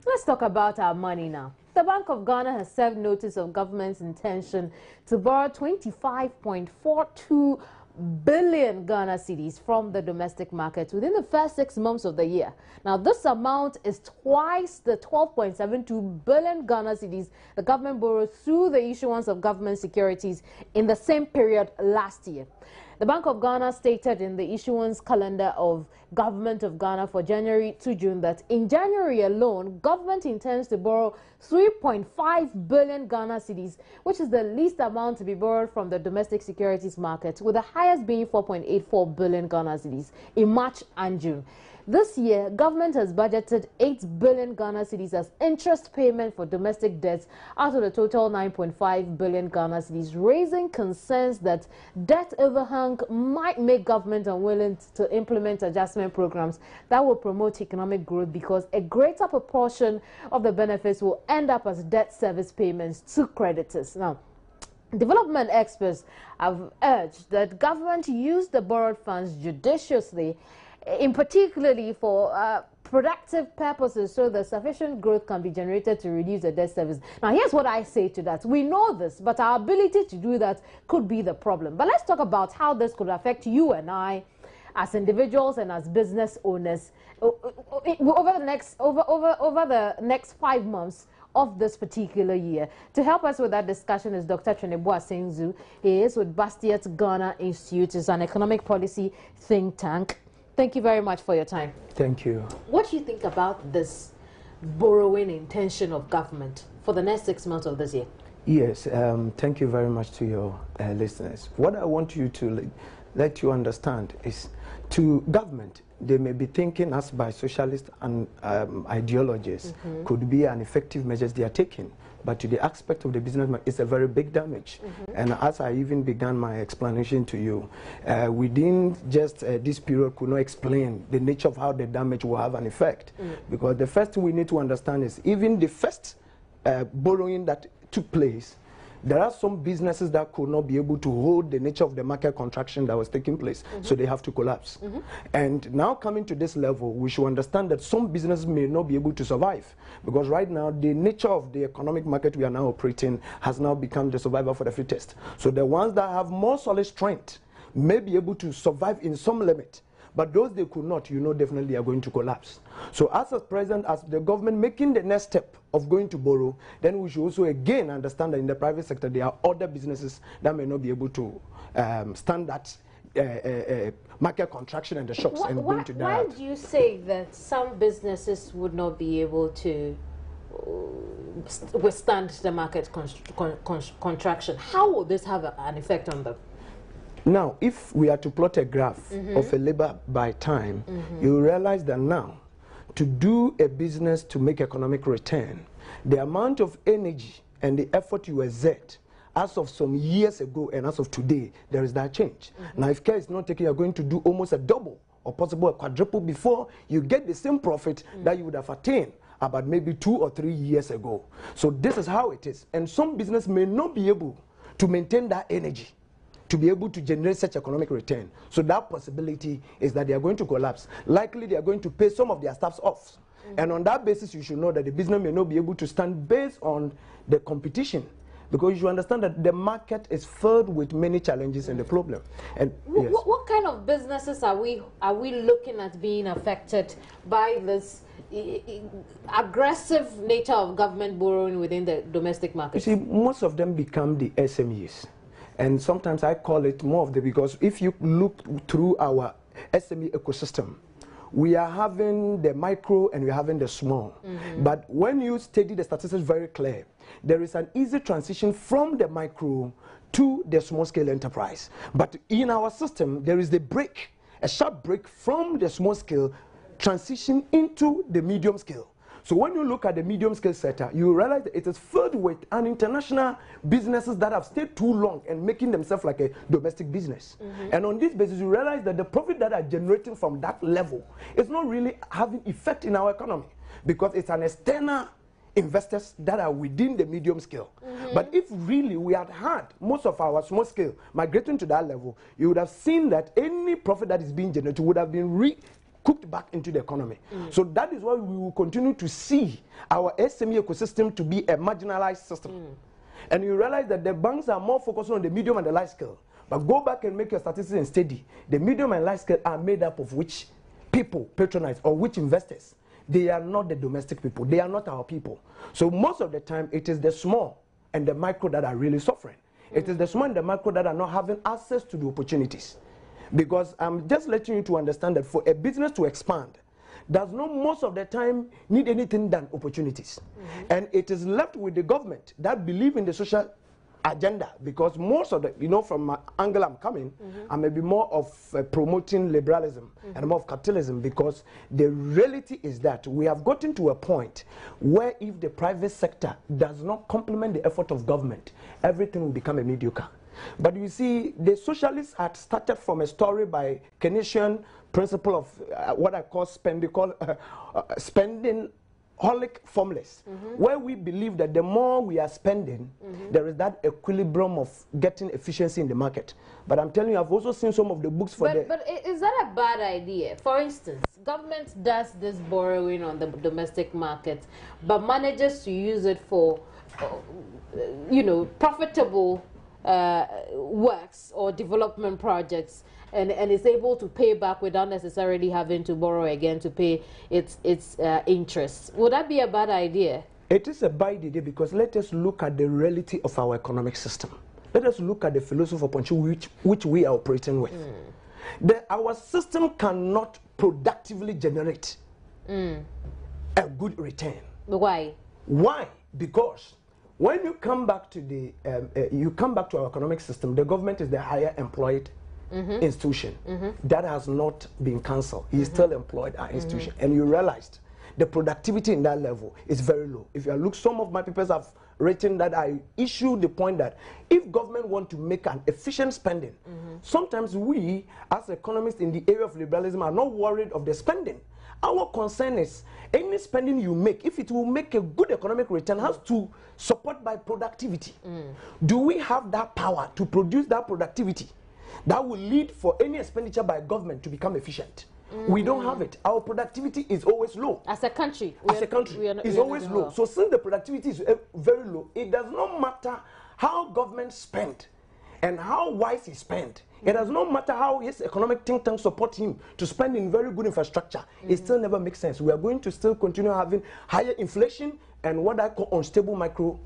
Let's talk about our money now. The Bank of Ghana has served notice of government's intention to borrow 25.42 billion Ghana cedis from the domestic market within the first 6 months of the year. Now, this amount is twice the 12.72 billion Ghana cedis the government borrowed through the issuance of government securities in the same period last year. The Bank of Ghana stated in the issuance calendar of Government of Ghana for January to June that in January alone, government intends to borrow 3.5 billion Ghana cedis, which is the least amount to be borrowed from the domestic securities market, with the highest being 4.84 billion Ghana cedis in March and June. This year, government has budgeted 8 billion Ghana cedis as interest payment for domestic debts out of the total 9.5 billion Ghana cedis, raising concerns that debt overhang might make government unwilling to implement adjustment programs that will promote economic growth, because a greater proportion of the benefits will end up as debt service payments to creditors. Now, development experts have urged that government use the borrowed funds judiciously, in particularly for productive purposes, so that sufficient growth can be generated to reduce the debt service. Now, here's what I say to that. We know this, but our ability to do that could be the problem. But let's talk about how this could affect you and I as individuals and as business owners over the next 5 months of this particular year. To help us with that discussion is Dr. Tweneboa Sengzu. He is with Bastiat Ghana Institute. It's an economic policy think tank. Thank you very much for your time. Thank you. What do you think about this borrowing intention of government for the next 6 months of this year? Yes, thank you very much to your listeners. What I want you to let you understand is, to government, they may be thinking as by socialist and ideologies could be an effective measures they are taking. But to the aspect of the businessman, it's a very big damage. And as I even began my explanation to you, within just this period could not explain the nature of how the damage will have an effect. Because the first thing we need to understand is, even the first borrowing that took place, there are some businesses that could not be able to hold the nature of the market contraction that was taking place, so they have to collapse. And now coming to this level, we should understand that some businesses may not be able to survive, because right now the nature of the economic market we are now operating has now become the survival for the fittest. So the ones that have more solid strength may be able to survive in some limit, but those they could not, you know, definitely are going to collapse. So as at present, as the government making the next step of going to borrow, then we should also again understand that in the private sector there are other businesses that may not be able to stand that market contraction and the shocks and going to die. Why do you say that some businesses would not be able to withstand the market contraction? How will this have an effect on them? Now, if we are to plot a graph of a labor by time, you realize that now, to do a business to make economic return, the amount of energy and the effort you exert as of some years ago and as of today, there is that change. Now, if care is not taken, you're going to do almost a double or possible a quadruple before you get the same profit that you would have attained about maybe 2 or 3 years ago. So this is how it is. And some business may not be able to maintain that energy to be able to generate such economic return. So that possibility is that they are going to collapse. Likely they are going to pay some of their staffs off. And on that basis, you should know that the business may not be able to stand based on the competition, because you should understand that the market is filled with many challenges and the problem. And yes. What kind of businesses are we looking at being affected by this aggressive nature of government borrowing within the domestic market? You see, most of them become the SMEs. And sometimes I call it more of the, because if you look through our SME ecosystem, we are having the micro and we're having the small. But when you study the statistics very clear, there is an easy transition from the micro to the small scale enterprise. But in our system, there is the break, a sharp break from the small scale transition into the medium scale. So when you look at the medium scale sector, you realize that it is filled with an international businesses that have stayed too long and making themselves like a domestic business. And on this basis, you realize that the profit that are generating from that level is not really having effect in our economy, because it's an external investors that are within the medium scale. But if really we had had most of our small scale migrating to that level, you would have seen that any profit that is being generated would have been cooked back into the economy. So that is why we will continue to see our SME ecosystem to be a marginalized system. And you realize that the banks are more focused on the medium and the large scale. But go back and make your statistics and study. The medium and large scale are made up of which people patronize or which investors. They are not the domestic people. They are not our people. So most of the time, it is the small and the micro that are really suffering. It is the small and the micro that are not having access to the opportunities. Because I'm just letting you to understand that for a business to expand, does not most of the time need anything than opportunities. And it is left with the government that believe in the social agenda, because most of the, you know, from my angle I'm coming, I may be more of promoting liberalism and more of capitalism, because the reality is that we have gotten to a point where if the private sector does not complement the effort of government, everything will become a mediocre. But you see, the socialists had started from a story by Keynesian principle of what I call spending holic formulas, where we believe that the more we are spending, there is that equilibrium of getting efficiency in the market. But I'm telling you, I've also seen some of the books for But is that a bad idea? For instance, government does this borrowing on the domestic market, but manages to use it for, you know, profitable works or development projects, and is able to pay back without necessarily having to borrow again to pay its interest. Would that be a bad idea? It is a bad idea, because let us look at the reality of our economic system. Let us look at the philosophy upon which we are operating with. Our system cannot productively generate a good return. Why? Why? Because when you come back to the our economic system, the government is the higher employed institution that has not been cancelled. He is still employed at institution, and you realized the productivity in that level is very low. If you look, some of my papers have written that I issue the point that if government want to make an efficient spending, sometimes we as economists in the area of liberalism are not worried of the spending. Our concern is any spending you make, if it will make a good economic return, has to support by productivity. Do we have that power to produce that productivity that will lead for any expenditure by government to become efficient? We don't have it. Our productivity is always low. As a country, it's always low. So since the productivity is very low, it does not matter how government spend and how wise he spend. It does not matter how his economic think tank support him to spend in very good infrastructure. It still never makes sense. We are going to still continue having higher inflation and what I call unstable micro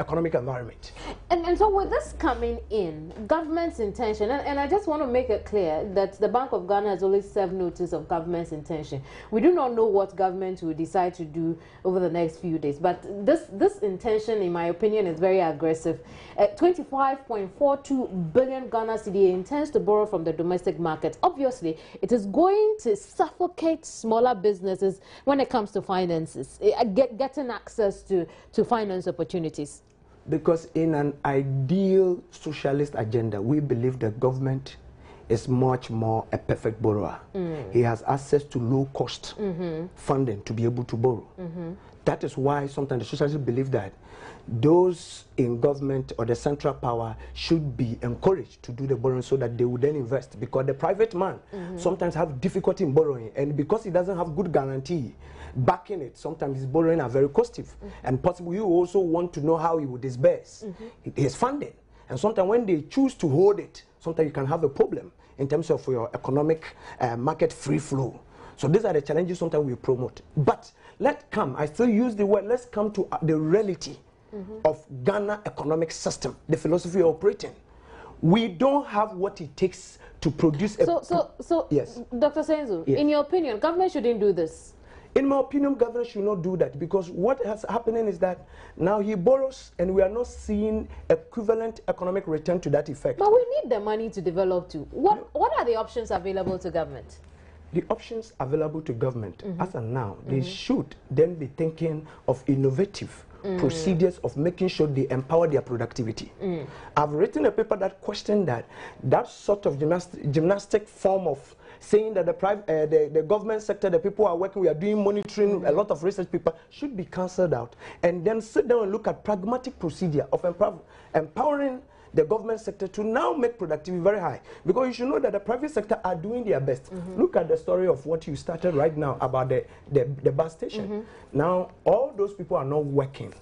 economic environment. And so with this coming in, government's intention, and I just want to make it clear that the Bank of Ghana has only served notice of government's intention. We do not know what government will decide to do over the next few days, but this intention, in my opinion, is very aggressive. 25.42 billion Ghana cedi intends to borrow from the domestic market. Obviously, it is going to suffocate smaller businesses when it comes to finances, getting access to finance opportunities. Because in an ideal socialist agenda, we believe the government is much more a perfect borrower. He has access to low-cost funding to be able to borrow. That is why sometimes the socialists believe that those in government or the central power should be encouraged to do the borrowing so that they would then invest. Because the private man sometimes have difficulty in borrowing, and because he doesn't have good guarantee backing it, sometimes his borrowing are very costly. And possibly you also want to know how he would disburse his funding. And sometimes when they choose to hold it, sometimes you can have a problem in terms of your economic market free flow. So these are the challenges sometimes we promote. But I still use the word, let's come to the reality of Ghana economic system, the philosophy of operating. We don't have what it takes to produce yes. Dr. Senzo, yes. In your opinion, government shouldn't do this? In my opinion, government should not do that, because what has happening is that now he borrows and we are not seeing equivalent economic return to that effect. But we need the money to develop too. What are the options available to government? The options available to government as of now, they should then be thinking of innovative procedures of making sure they empower their productivity. I've written a paper that questioned that sort of gymnastic form of saying that the government sector, the people who are working, we are doing monitoring, a lot of research people should be cancelled out, and then sit down and look at pragmatic procedure of empowering the government sector to now make productivity very high. Because you should know that the private sector are doing their best. Look at the story of what you started right now about the bus station. Now, all those people are not working,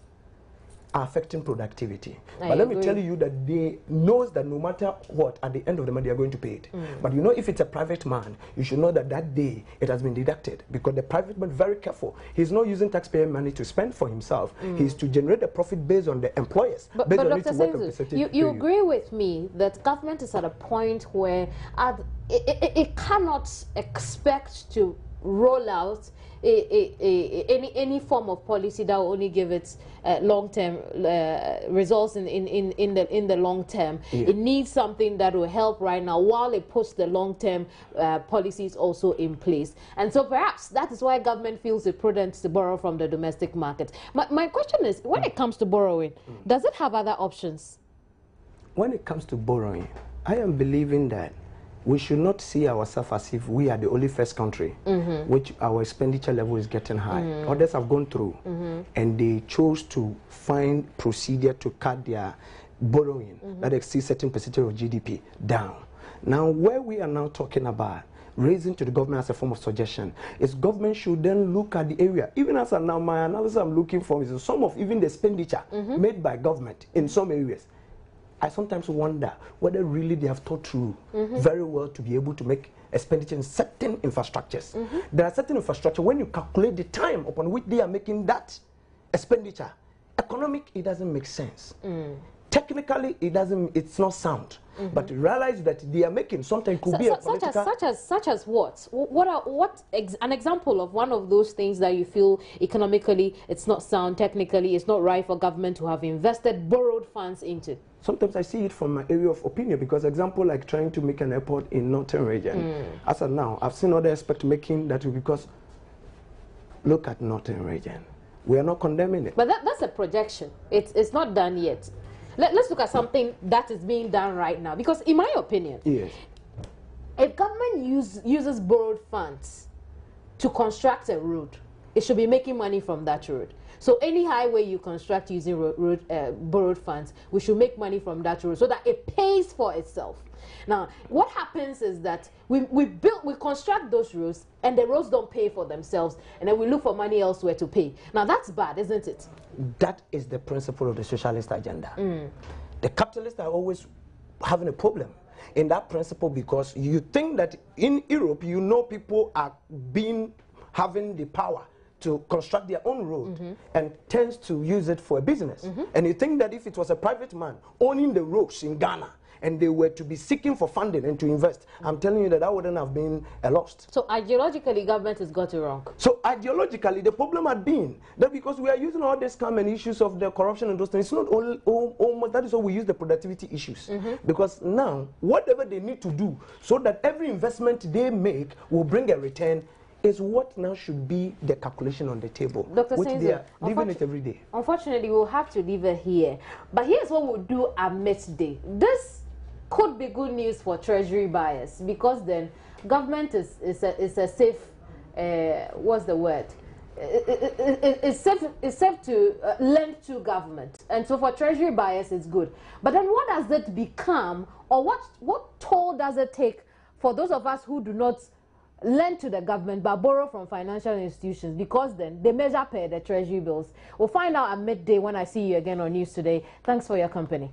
are affecting productivity. But let me tell you that they knows that no matter what, at the end of the month, they are going to pay it. But you know, if it's a private man, you should know that that day it has been deducted, because the private man is very careful. He's not using taxpayer money to spend for himself. He's to generate the profit based on the employers. But Dr. Senzo, you agree with me that government is at a point where it cannot expect to roll out any form of policy that will only give its long-term results in the long term. It needs something that will help right now while it puts the long-term policies also in place. And so perhaps that is why government feels it prudent to borrow from the domestic market. My question is, when it comes to borrowing, does it have other options? When it comes to borrowing, I am believing that we should not see ourselves as if we are the only first country which our expenditure level is getting high. Others have gone through and they chose to find procedure to cut their borrowing that exceeds certain percentage of GDP down. Now, where we are now talking about raising to the government as a form of suggestion is government should then look at the area. Even as now, my analysis I'm looking for is some of even the expenditure made by government in some areas. I sometimes wonder whether really they have thought through very well to be able to make expenditure in certain infrastructures. There are certain infrastructure, when you calculate the time upon which they are making that expenditure, economic, it doesn't make sense. Technically, it's not sound. But realize that they are making something could be a political... Such as what? An example of one of those things that you feel economically it's not sound, technically it's not right for government to have invested borrowed funds into? Sometimes I see it from my area of opinion, because example like trying to make an airport in Northern Region. As of now, I've seen other experts making that because look at Northern Region. We are not condemning it. But that's a projection. It's not done yet. Let's look at something that is being done right now. Because in my opinion, if government uses borrowed funds to construct a road, it should be making money from that road. So any highway you construct using borrowed funds, we should make money from that road so that it pays for itself. Now, what happens is that we construct those roads and the roads don't pay for themselves, and then we look for money elsewhere to pay. Now, that's bad, isn't it? That is the principle of the socialist agenda. The capitalists are always having a problem in that principle, because you think that in Europe, you know, people are having the power to construct their own road and tends to use it for a business. And you think that if it was a private man owning the roads in Ghana and they were to be seeking for funding and to invest, I'm telling you that that wouldn't have been a loss. So ideologically, government has got it wrong. So ideologically, the problem had been that because we are using all these common issues of the corruption and those things, it's not almost that is why we use the productivity issues. Because now, whatever they need to do so that every investment they make will bring a return is what now should be the calculation on the table. Dr. Which Senzo, they are living it every day. Unfortunately, we'll have to leave it here. But here's what we'll do at midday. This could be good news for treasury buyers, because then government is a safe, what's the word? It's safe to lend to government, and so for treasury buyers it's good. But then what does it become, or what toll does it take for those of us who do not lend to the government but borrow from financial institutions, because then they measure per the treasury bills? We'll find out at midday when I see you again on News Today. Thanks for your company.